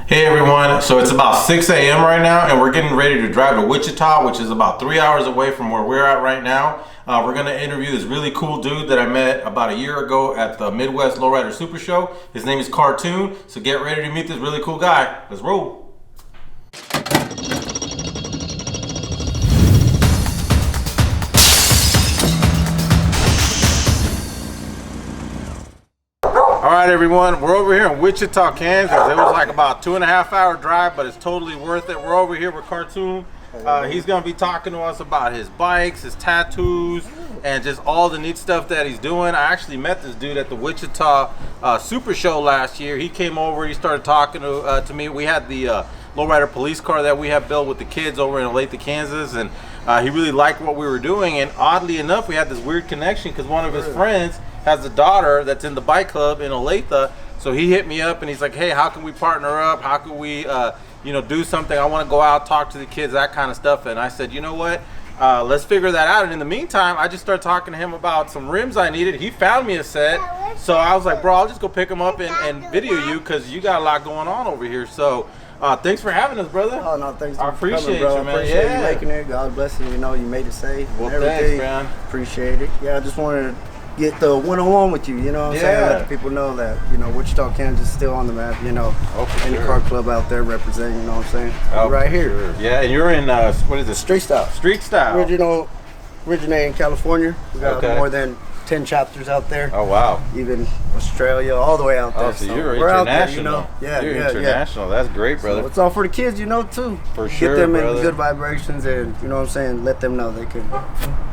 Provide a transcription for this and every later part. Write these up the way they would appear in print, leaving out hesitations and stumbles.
Hey everyone, so it's about 6 a.m. right now and we're getting ready to drive to Wichita, which is about 3 hours away from where we're at right now. We're going to interview this really cool dude that I met about a year ago at the Midwest Lowrider Super Show. His name is K-Toonz, so get ready to meet this really cool guy. Let's roll. All right, everyone, we're over here in Wichita, Kansas. It was like about 2.5 hour drive, but it's totally worth it. We're over here with K-Toonz. He's gonna be talking to us about his bikes, his tattoos, and just all the neat stuff that he's doing. I actually met this dude at the Wichita Super Show last year. He came over, he started talking to me. We had the Lowrider police car that we have built with the kids over in Olathe, Kansas, and he really liked what we were doing. And oddly enough, we had this weird connection because one of his friends has a daughter that's in the bike club in Olathe. So he hit me up and he's like, hey, how can we partner up? How can we do something? I want to go out, talk to the kids, that kind of stuff. And I said, you know what? Let's figure that out. And in the meantime, I just started talking to him about some rims I needed. He found me a set. So I was like, bro, I'll just go pick them up and video you because you got a lot going on over here. So thanks for having us, brother. Oh, no, thanks. I appreciate you, man. Appreciate you making it. God bless you. You know, you made it safe. Well, thanks, man. Appreciate it. Yeah, I just wanted to get the one-on-one with you, you know what I'm saying? Let the people know that, you know, Wichita, Kansas is still on the map, you know. Any car club out there representing, you know what I'm saying? Right here. Sure. Yeah, and you're in, what is it? Street Style. Street Style. Originating in California. We got more than 10 chapters out there. Oh, wow. Even Australia, all the way out there. Oh, so you're international. There, you know? You're international. That's great, brother. So it's all for the kids, you know, too. For sure, get them brother. in good vibrations and, you know what I'm saying, let them know they can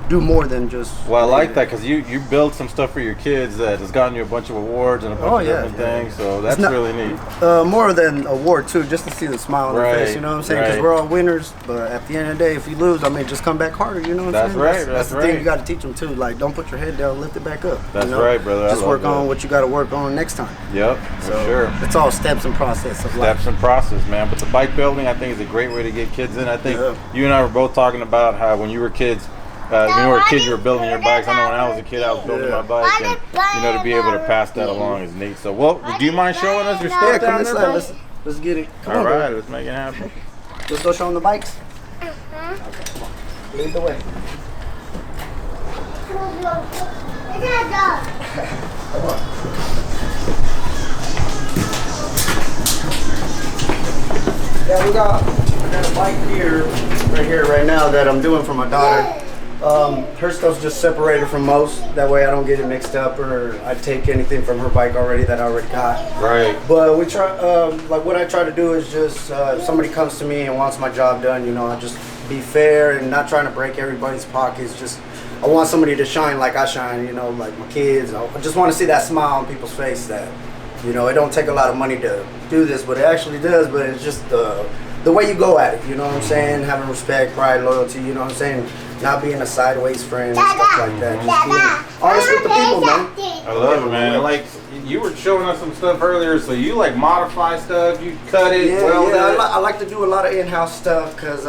do more than just... Well, I like that because you build some stuff for your kids that has gotten you a bunch of awards and a bunch of different things, so that's really neat. More than award, too, just to see the smile on their face, you know what I'm saying? Because we're all winners, but at the end of the day, if you lose, I mean, just come back harder, you know what I'm saying? That's the thing you got to teach them, too. Like, don't put your head down, lift it back up. That's right, brother. Just work on what you got to work on next time. Yep, for sure. It's all steps and process of life. Steps and process, man. But the bike building, I think, is a great way to get kids in. I think you and I were both talking about how when you were kids, you were building your bikes. I know when I was a kid, I was building my bike, and to be able to pass that along is neat. So, well, do you mind showing us your stuff down there, bro? Let's get it. All right, let's make it happen. Let's go show them the bikes. Okay, come on. Lead the way. Come on. Yeah, we got a bike right now that I'm doing for my daughter. Her stuff's just separated from most. That way I don't get it mixed up or I take anything from her bike already that I already got. Right. But we try, like what I try to do is just, if somebody comes to me and wants my job done, you know, I just be fair and not trying to break everybody's pockets. Just, I want somebody to shine like I shine, you know, like my kids. I just want to see that smile on people's face that, you know, it don't take a lot of money to do this, but it actually does. But it's just the way you go at it, you know what I'm saying? Having respect, pride, loyalty, you know what I'm saying? Not being a sideways friend and stuff like that. Just being honest with the people, man. I love it, man. Like, you were showing us some stuff earlier, so you like modify stuff, you cut it, weld it. I like to do a lot of in-house stuff because,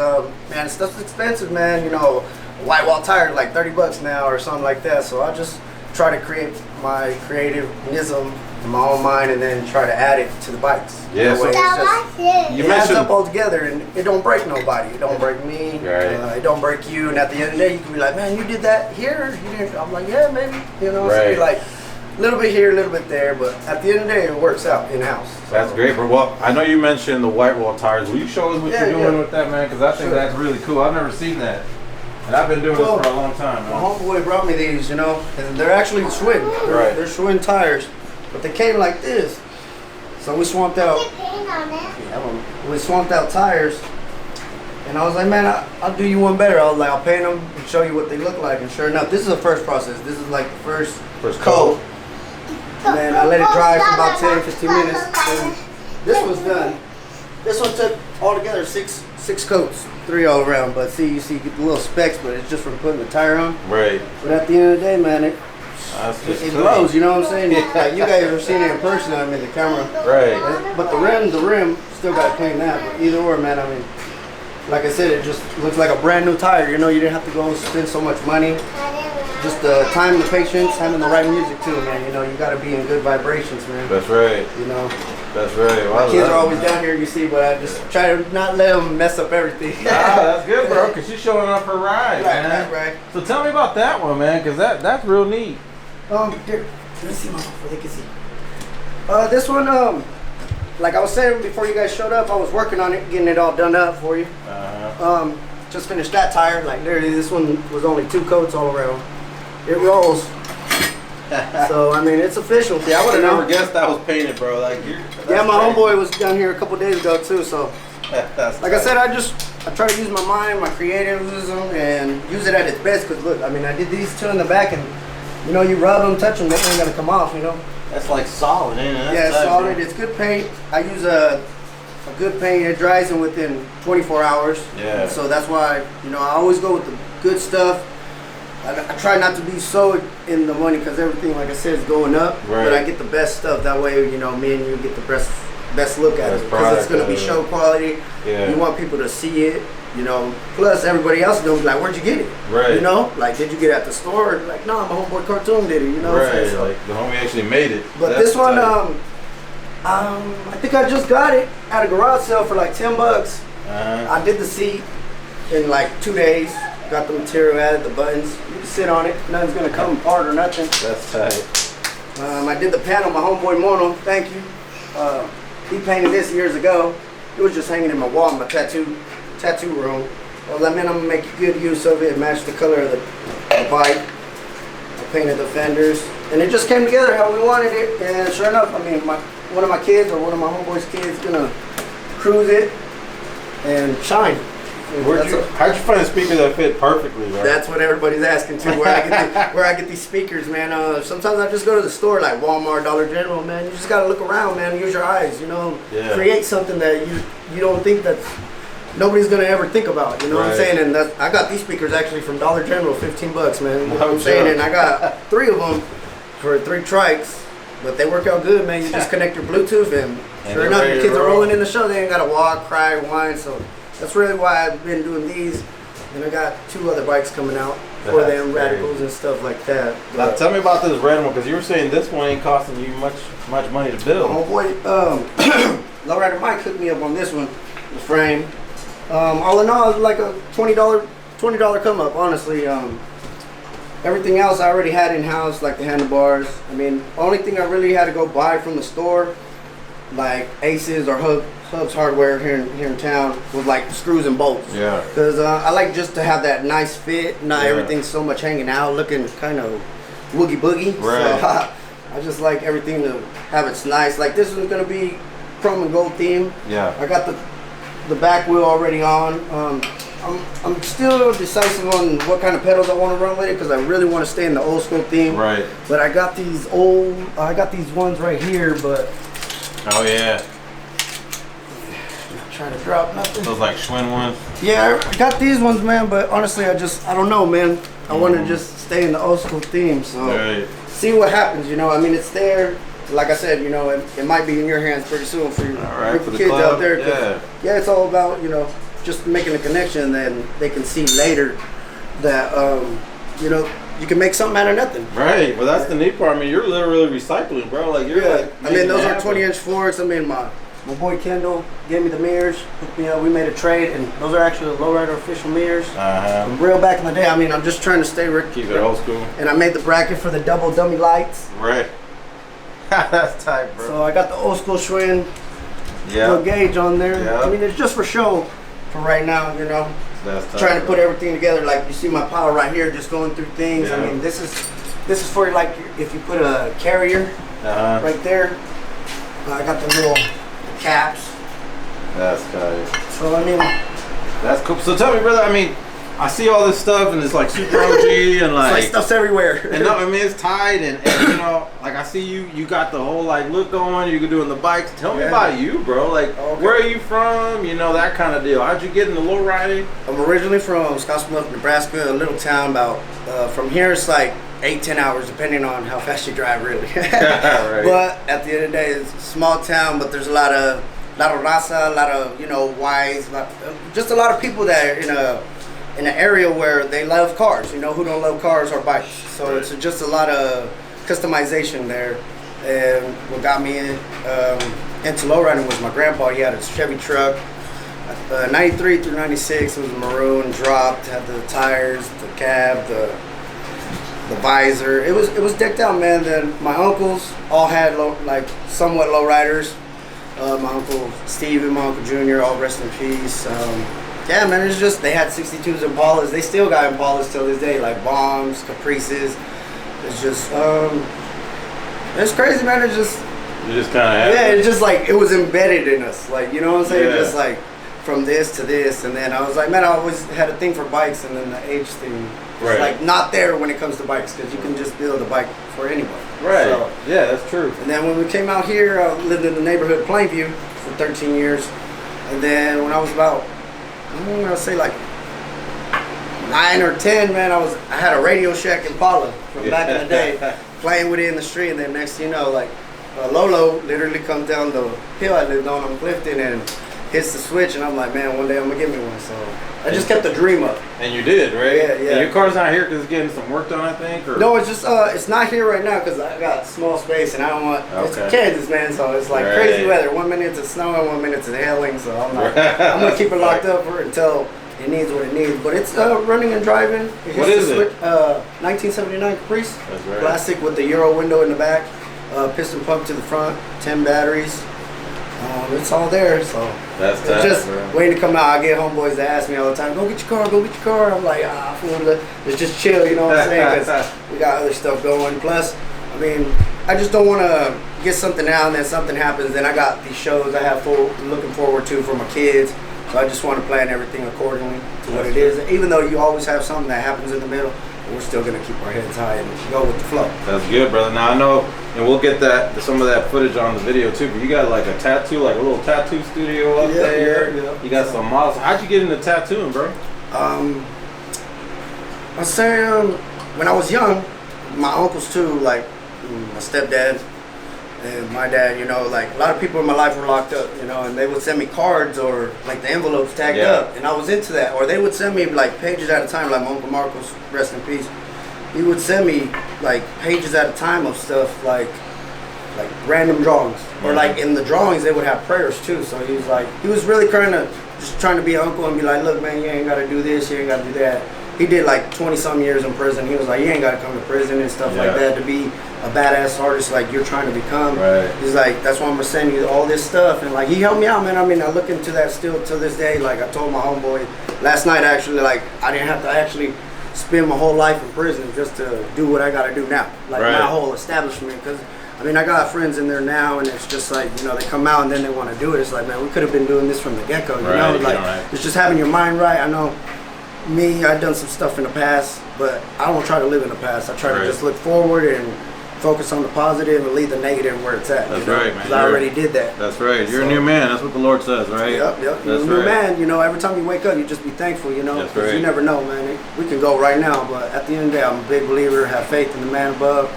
man, stuff's expensive, man. You know, white wall tires like $30 now or something like that. So I just try to create my creativism in my own mind and then try to add it to the bikes. Yeah, so it adds up all together and it don't break nobody. It don't break me. It don't break you. And at the end of the day, you can be like, man, you did that here. You didn't. I'm like, yeah, maybe. You know, so like a little bit here, a little bit there, but at the end of the day, it works out in-house. So. That's great, bro. Well, I know you mentioned the white wall tires. Will you show us what you're doing with that, man? Because I think that's really cool. I've never seen that. And I've been doing this for a long time, man. My homeboy brought me these, you know, and they're actually Schwinn. They're Schwinn tires, but they came like this. So we swapped out. We swapped out tires, and I was like, man, I'll do you one better. I was like, I'll paint them and show you what they look like. And sure enough, this is the first process. This is like the first coat. And then I let it dry for about 10, 15 minutes. And this was done. This one took altogether six coats, 3 all around. But see, you get the little specks, but it's just from putting the tire on. Right. But at the end of the day, man, it glows. You know what I'm saying? Like you guys are seeing it in person. I mean, the camera. Right. But the rim, still got to clean that. But either or, man. I mean, like I said, it just looks like a brand new tire. You know, you didn't have to go and spend so much money. Just the time, the patience, having the right music too, man. You know, you got to be in good vibrations, man. That's right. You know. That's right. My kids are always down here, you see, but I just try to not let them mess up everything. Nah, that's good, bro, because she's showing up her ride, man. Right. So tell me about that one, man, because that's real neat. Here, let me see my before they can see. This one, like I was saying before you guys showed up, I was working on it, getting it all done up for you. Just finished that tire. Like literally, this one was only 2 coats all around. It rolls. So I mean, it's official. Yeah, I would have never guessed that was painted, bro. Like, yeah, my homeboy was down here a couple days ago too. So, like I said, I try to use my mind, my creativism, and use it at its best. Cause look, I mean, I did these 2 in the back, and you know, you rub them, touch them, they ain't gonna come off. You know. That's like solid, ain't it? Yeah, it's solid. Bro. It's good paint. I use a good paint. It dries in within 24 hours. Yeah. So that's why, you know, I always go with the good stuff. I try not to be so in the money because everything, like I said, is going up. Right. But I get the best stuff. That way, you know, me and you get the best look at it because it's going to be show quality. Yeah. You want people to see it. You know, plus everybody else is gonna be like, where'd you get it? Right. You know, like, did you get it at the store? Like, no, my homeboy K-Toonz did it. You know what I'm saying? So, like the homie actually made it. But this one, I think I just got it at a garage sale for like 10 bucks. I did the seat in like 2 days. Got the material, added the buttons. You can sit on it. Nothing's gonna come apart or nothing. That's tight. I did the panel. My homeboy Mono, thank you. He painted this years ago. It was just hanging in my wall in my tattoo room. Well, I mean, I'm gonna make good use of it, match the color of the bike. I painted the fenders, and it just came together how we wanted it. And sure enough, I mean, one of my kids or one of my homeboys' kids gonna cruise it and shine. How'd you find a speaker that fit perfectly, bro? That's what everybody's asking too. Where I get these speakers, man. Sometimes I just go to the store like Walmart, Dollar General, man. You just gotta look around, man. Use your eyes, you know. Yeah. Create something that you don't think that's nobody's gonna ever think about. You know what I'm saying? And I got these speakers actually from Dollar General, 15 bucks, man. You know what I'm saying? And I got 3 of them for 3 trikes. But they work out good, man. You just connect your Bluetooth and sure enough, your kids are rolling in the show. They ain't gotta walk, cry, whine. So that's really why I've been doing these. And I got 2 other bikes coming out for them, radicals and stuff like that. Now tell me about this red one, because you were saying this one ain't costing you much money to build. Oh boy, Lowrider Mike hooked me up on this one, the frame. All in all, it's like a $20 come up, honestly. Everything else I already had in house, like the handlebars. I mean, only thing I really had to go buy from the store, like Aces or Hub's Hardware here in town, was like screws and bolts. Yeah. Because I like just to have that nice fit, not everything so much hanging out, looking kind of woogie boogie. Right. So I just like everything to have it's nice. Like this one's gonna be chrome and gold theme. Yeah. I got the back wheel already on. I'm still decisive on what kind of pedals I want to run with it because I really want to stay in the old school theme. Right. But I got these ones right here, but. Oh yeah. Not trying to drop nothing. Those like Schwinn ones. Yeah, I got these ones, man. But honestly, I don't know, man. I want to just stay in the old school theme. So see what happens. You know, I mean, it's there. Like I said, you know, it might be in your hands pretty soon for your kids out there. Yeah, it's all about, you know, just making a connection, then they can see later that you know, you can make something out of nothing. Right. Well, that's the neat part. I mean, you're literally recycling, bro. Like you're like. I mean, those are 20-inch forks. I mean, my boy Kendall gave me the mirrors. You know, we made a trade, and those are actually the Lowrider official mirrors. From real back in the day. I mean, I'm just trying to stay keep it old school. And I made the bracket for the double dummy lights. Right. That's tight, bro. So I got the old school Schwinn little gauge on there. Yep. I mean, it's just for show for right now, you know. That's tight, trying to put everything together. Like you see my pile right here, just going through things. I mean, this is for like if you put a carrier right there. I got the little caps. That's tight. So I mean, that's cool. So tell me, brother. I mean, I see all this stuff and it's like super OG and like stuff's everywhere. And no, I mean it's tight and you know, like I see you got the whole like look going. You're doing the bikes. Tell me about you, bro. Like where are you from? You know, that kind of deal. How'd you get into lowriding? I'm originally from Scottsbluff, Nebraska, a little town about from here it's like 8-10 hours depending on how fast you drive, really. Right. But at the end of the day, it's a small town, but there's a lot of raza, a lot of, you know, wise, just a lot of people that are in an area where they love cars, you know, who don't love cars or bikes. So it's just a lot of customization there. And what got me into lowriding was my grandpa. He had a Chevy truck, 93 through 96. It was maroon, dropped, had the tires, the cab, the visor. It was decked out, man. Then my uncles all had somewhat lowriders. My uncle Steve and my uncle Junior, all rest in peace. Yeah, man, it's just, they had 62s Impalas. They still got Impalas till this day, like Bombs, Caprices. It's just, it's crazy, man. It's just, you just kind of yeah, it's just like, it was embedded in us. Like, you know what I'm saying? Yeah. Just like, from this to this. And then I was like, man, I always had a thing for bikes, and then the age thing. Right. Like, not there when it comes to bikes, because you can just build a bike for anybody. Right. So, yeah, that's true. and then when we came out here, I lived in the neighborhood Plainview for 13 years. And then when I was about, I'm gonna say like 9 or 10, man, I had a Radio Shack Impala from back in the day, playing with it in the street. And then next thing you know, like Lolo literally comes down the hill I lived on Clifton and hits the switch, and I'm like, man, one day I'm gonna get me one. So I just kept the dream up. And you did, right? Yeah, yeah. And your car's not here because it's getting some work done, I think? Or? No, it's just, it's not here right now because I got small space and I don't want, it's Kansas, man, so it's like crazy weather. 1 minute it's snowing, 1 minute it's hailing, so I'm going to keep it locked up until it needs what it needs. But it's running and driving. What is it? 1979 Caprice. That's right. Classic with the Euro window in the back, piston pump to the front, 10 batteries. It's all there, so that's it's just waiting to come out. I get homeboys that ask me all the time, go get your car, go get your car. I'm like, fool, let's just chill, you know what I'm saying? Because we got other stuff going. Plus, I mean, I just don't want to get something out and then something happens. Then I got these shows I have looking forward to for my kids. So I just want to plan everything accordingly to what it is. Even though you always have something that happens in the middle, we're still going to keep our heads high and go with the flow. That's good, brother. Now I know, and we'll get some of that footage on the video too, but you got like a tattoo, like a little tattoo studio up there. Yeah. You got some models. How'd you get into tattooing, bro? I say when I was young, my uncles too, like my stepdad and my dad, you know, like a lot of people in my life were locked up, you know, and they would send me cards or like the envelopes tagged up, and I was into that. Or they would send me like pages at a time, like my Uncle Marcos, rest in peace. He would send me like pages at a time of stuff like random drawings. Or like in the drawings they would have prayers too. So he was really trying to be an uncle and be like, look man, you ain't gotta do this, you ain't gotta do that. He did like 20-some years in prison. He was like, you ain't gotta come to prison and stuff like that to be a badass artist like you're trying to become. Right. He's like, that's why I'm gonna send you all this stuff. And like, he helped me out, man. I mean, I look into that still to this day. Like I told my homeboy last night, actually, like I didn't have to actually spend my whole life in prison just to do what I gotta do now. Like my whole establishment. Because I mean, I got friends in there now, and it's just like, you know, they come out and then they want to do it. It's like, man, we could have been doing this from the get-go, you know? Like, it's just having your mind right. I know me, I've done some stuff in the past, but I don't try to live in the past. I try to just look forward and focus on the positive and leave the negative where it's at. That's right, man. Because I already did that. That's right. You're a new man. That's what the Lord says, right? Yep. You're a new man. You know, every time you wake up, you just be thankful, you know? Because you never know, man. We can go right now, but at the end of the day, I'm a big believer. Have faith in the man above.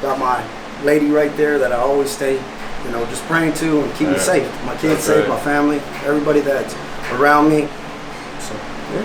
Got my lady right there that I always stay, you know, just praying to and keep me safe. My kids safe, my family, everybody that's around me. So,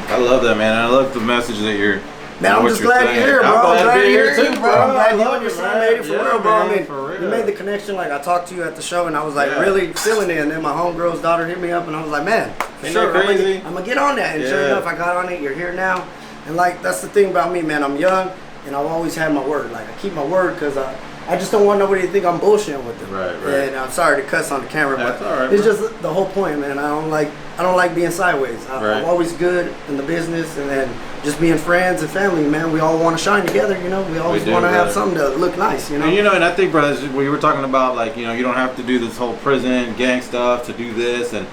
I love that, man. I love the message that you're. Man, I'm just glad you're here, bro. I'm glad you're here, too, bro. I'm glad you and your son made it for real, bro. I mean, you made the connection. Like, I talked to you at the show, and I was like really feeling it. And then my homegirl's daughter hit me up, and I was like, man, I'm gonna get on that. And sure enough, I got on it. You're here now, and like that's the thing about me, man. I'm young, and I've always had my word. Like, I keep my word because I just don't want nobody to think I'm bullshitting with them. Right. And I'm sorry to cuss on the camera, but it's just the whole point, man. I don't like being sideways. I'm always good in the business, and then just being friends and family, man. We all want to shine together, you know. We always want to have something to look nice, you know. And, you know, and I think, brothers, we were talking about, like, you know, you don't have to do this whole prison gang stuff to do this, and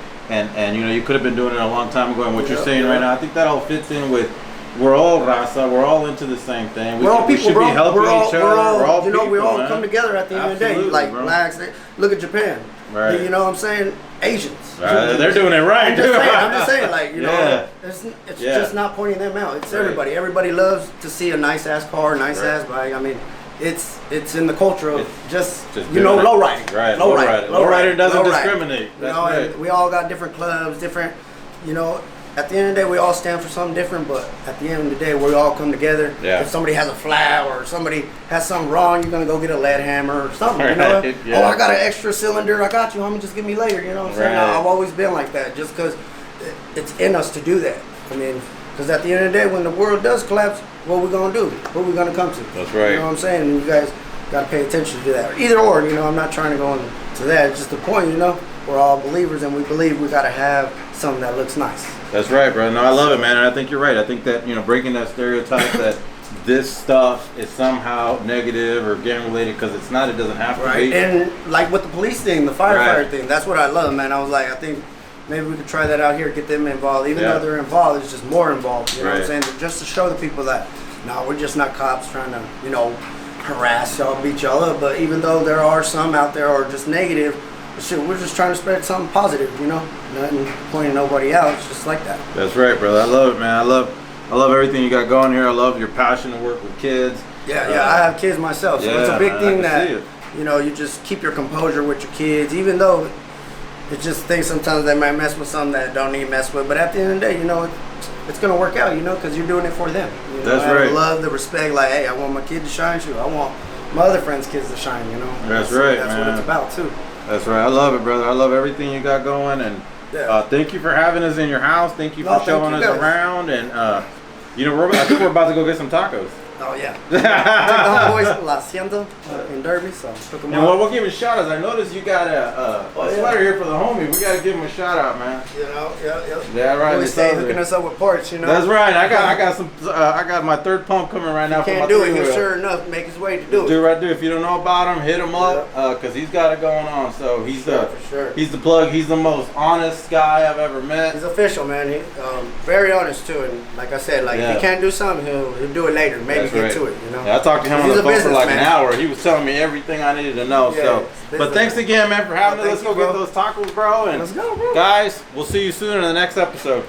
you know, you could have been doing it a long time ago. And what you're saying right now, I think that all fits in with. We're all raza. We're all into the same thing. We're all people, we should be helping each other. We're all you know, people, we all man. Come together at the end of the day. Like blacks, look at Japan. Right. You know what I'm saying? Asians. Right. They're doing it right. I'm just saying, like, you know, it's just not pointing them out. It's everybody. Everybody loves to see a nice ass car, nice ass bike. I mean, it's in the culture of just you know, low riding. Right. Low rider doesn't discriminate. You know, and we all got different clubs, different, you know. at the end of the day, we all stand for something different, but at the end of the day, we all come together. Yeah. If somebody has a flat or somebody has something wrong, you're gonna go get a lead hammer or something. You know? Yeah. Oh, I got an extra cylinder. I got you, homie. Just give me later. You know what I'm saying? Right. I've always been like that, just because it's in us to do that. I mean, because at the end of the day, when the world does collapse, what we gonna do? What we gonna come to? That's right. You know what I'm saying? And you guys gotta pay attention to that. Either or, you know. I'm not trying to go into that. It's just the point, you know. We're all believers, and we believe we gotta have something that looks nice. That's right, bro. No, I love it, man. And I think you're right. I think that, you know, breaking that stereotype that this stuff is somehow negative or gang related, because it's not. It doesn't have to Right. be. And like with the police thing, the firefighter Right. thing, that's what I love, man. I was like, I think maybe we could try that out here, get them involved. Even though they're involved, it's just more involved. You know what I'm saying? Just to show the people that, no, we're just not cops trying to, you know, harass y'all, beat y'all up. But even though there are some out there or just negative, shit, we're just trying to spread something positive, you know? Nothing pointing nobody out. It's just like that. That's right, brother. I love it, man. I love everything you got going here. I love your passion to work with kids. Yeah, I have kids myself, so it's a big thing that, you know, you just keep your composure with your kids, even though it's just things sometimes they might mess with something that don't need to mess with. But at the end of the day, you know, it's going to work out, you know, because you're doing it for them. You know? That's right. I love the respect, like, hey, I want my kid to shine too. I want my other friends' kids to shine, you know. That's right, That's man. what it's about, too. That's right. I love it, brother. I love everything you got going, and thank you for having us in your house. Thank you for showing us around, and you know, I think we're about to go get some tacos. Oh yeah. Took the homeboys to La Hacienda in Derby, so took them and we'll give him shout outs. I noticed you got a sweater here for the homie. We gotta give him a shout out, man. You know, yeah, right. Always stay hooking us up with parts, you know. That's right. I got some. I got my third pump coming right now. Can't do it. He'll sure enough make his way to do it. Do right there. If you don't know about him, hit him up because he's got it going on. So he's he's the plug. He's the most honest guy I've ever met. He's official, man. He very honest too. And like I said, like if he can't do something, he'll do it later. Maybe get to it. You know. Yeah, I talked to him on the phone for like an hour. He was telling me everything I needed to know. But thanks again, man, for having us. Let's go get those tacos, bro. And let's go, bro. Guys, we'll see you soon in the next episode.